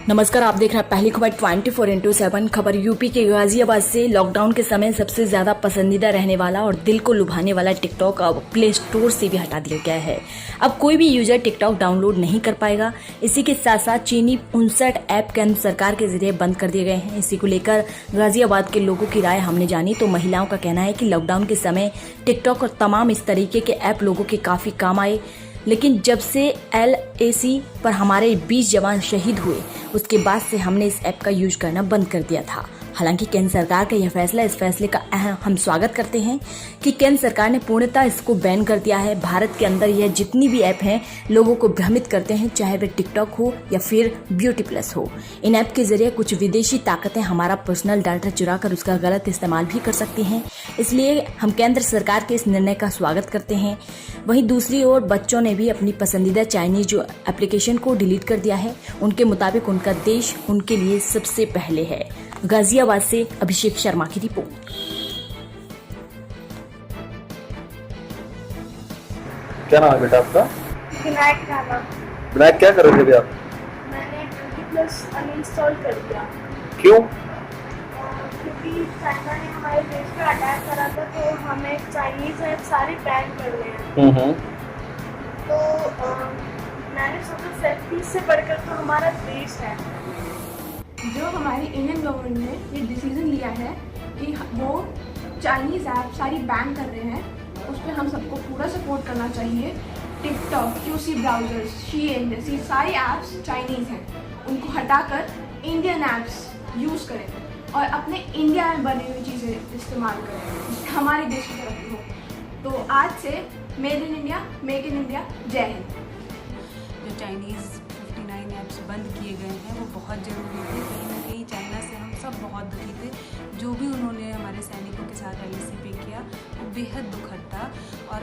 नमस्कार, आप देख रहे हैं पहली खबर 24/7 खबर। यूपी के गाजियाबाद से लॉकडाउन के समय सबसे ज्यादा पसंदीदा रहने वाला और दिल को लुभाने वाला टिकटॉक अब प्ले स्टोर से भी हटा दिया गया है। अब कोई भी यूजर टिकटॉक डाउनलोड नहीं कर पाएगा। इसी के साथ साथ चीनी 59 ऐप केंद्र सरकार के जरिए बंद कर दिए गए हैं। इसी को लेकर गाजियाबाद के लोगों की राय हमने जानी तो महिलाओं का कहना है कि लॉकडाउन के समय टिकटॉक और तमाम इस तरीके के ऐप लोगों के काफी काम आए, लेकिन जब से LAC पर हमारे 20 जवान शहीद हुए उसके बाद से हमने इस ऐप का यूज करना बंद कर दिया था। हालांकि केंद्र सरकार का यह फैसला, इस फैसले का हम स्वागत करते हैं कि केंद्र सरकार ने पूर्णतः इसको बैन कर दिया है। भारत के अंदर यह जितनी भी ऐप हैं लोगों को भ्रमित करते हैं, चाहे वे टिकटॉक हो या फिर ब्यूटी प्लस हो। इन ऐप के जरिए कुछ विदेशी ताकतें हमारा पर्सनल डाटा चुरा कर उसका गलत इस्तेमाल भी कर सकती हैं। इसलिए हम केंद्र सरकार के इस निर्णय का स्वागत करते हैं। वहीं दूसरी ओर बच्चों ने भी अपनी पसंदीदा चाइनीज जो एप्लीकेशन को डिलीट कर दिया है। उनके मुताबिक उनका देश उनके लिए सबसे पहले है। गाजियाबाद से अभिषेक शर्मा की रिपोर्ट। क्या नाम है बेटा आपका? विनायक राणा। विनायक, क्या कर रहे थे अभी आप? मैंने ब्यूटी प्लस अनइंस्टॉल कर दिया क्यों? क्योंकि चाइना ने हमारे देश पे अटैक करा था, तो हमें चाइनीज ऐप सारे बैन कर रहे हैं। तो मैंने सोचा सेफ्टी से बढ़कर तो हमारा देश है। जो हमारी इंडियन गवर्नमेंट ने ये डिसीजन लिया है कि वो चाइनीज़ ऐप सारी बैन कर रहे हैं, उस पर हम सबको पूरा सपोर्ट करना चाहिए। टिकटॉक, QC ब्राउजर्स, Shein जैसी सारी ऐप्स चाइनीज़ हैं, उनको हटाकर इंडियन ऐप्स यूज़ करें और अपने इंडिया में बनी हुई चीज़ें इस्तेमाल करें जिससे हमारे देश की तरक्की हो। तो आज से made in India, make in India, जय हिंद। जो चाइनीज़ 59 ऐप्स बंद किए गए हैं वो बहुत ज़रूरी थे। कहीं ना कहीं चाइना से हम सब बहुत दुखी थे। जो भी उन्होंने हमारे सैनिकों के साथ LAC पे किया वो बेहद दुखद था। और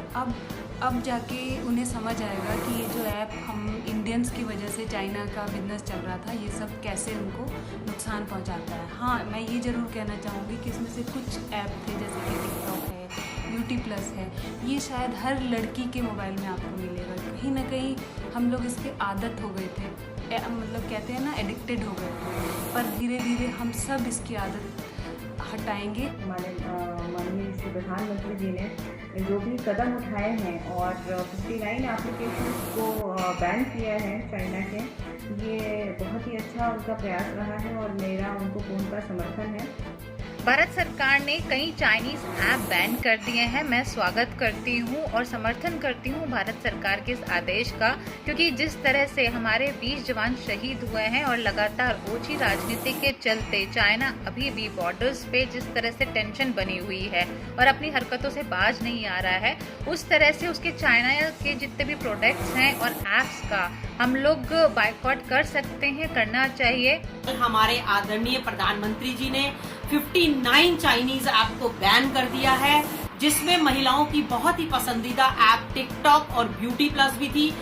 अब जाके उन्हें समझ आएगा कि ये जो ऐप हम इंडियंस की वजह से चाइना का बिजनेस चल रहा था, ये सब कैसे उनको नुकसान पहुंचाता है। हाँ, मैं ये ज़रूर कहना चाहूँगी कि इसमें से कुछ ऐप थे जैसे कि टिकटॉक है, ब्यूटी प्लस है, ये शायद हर लड़की के मोबाइल में आपको मिलेगा। कहीं ना कहीं हम लोग इसके आदत हो गए थे, मतलब कहते हैं ना, एडिक्टेड हो गए थे। पर धीरे धीरे हम सब इसकी आदत हटाएंगे। हमारे माननीय श्री प्रधानमंत्री जी ने जो भी कदम उठाए हैं और 59 एप्लीकेशन को बैन किया है चाइना के, ये बहुत ही अच्छा उनका प्रयास रहा है और मेरा उनको पूर्णतः समर्थन है। भारत सरकार ने कई चाइनीज ऐप बैन कर दिए हैं। मैं स्वागत करती हूं और समर्थन करती हूं भारत सरकार के इस आदेश का, क्योंकि जिस तरह से हमारे 20 जवान शहीद हुए हैं और लगातार ओछी राजनीति के चलते चाइना अभी भी बॉर्डर्स पे जिस तरह से टेंशन बनी हुई है और अपनी हरकतों से बाज नहीं आ रहा है, उस तरह से उसके चाइना के जितने भी प्रोडक्ट्स हैं और ऐप्स का हम लोग बायकॉट कर सकते हैं, करना चाहिए। हमारे आदरणीय प्रधानमंत्री जी ने 59 चाइनीज ऐप को बैन कर दिया है, जिसमें महिलाओं की बहुत ही पसंदीदा ऐप टिकटॉक और ब्यूटी प्लस भी थी।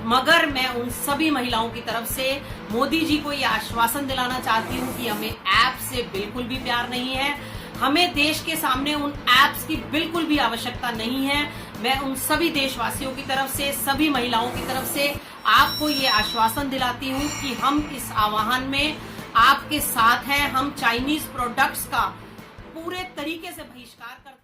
मगर मैं उन सभी महिलाओं की तरफ से मोदी जी को ये आश्वासन दिलाना चाहती हूँ कि हमें ऐप से बिल्कुल भी प्यार नहीं है। हमें देश के सामने उन ऐप्स की बिल्कुल भी आवश्यकता नहीं है। मैं उन सभी देशवासियों की तरफ से, सभी महिलाओं की तरफ से आपको ये आश्वासन दिलाती हूँ कि हम इस आह्वान में आपके साथ हैं। हम चाइनीज प्रोडक्ट्स का पूरे तरीके से बहिष्कार करते हैं।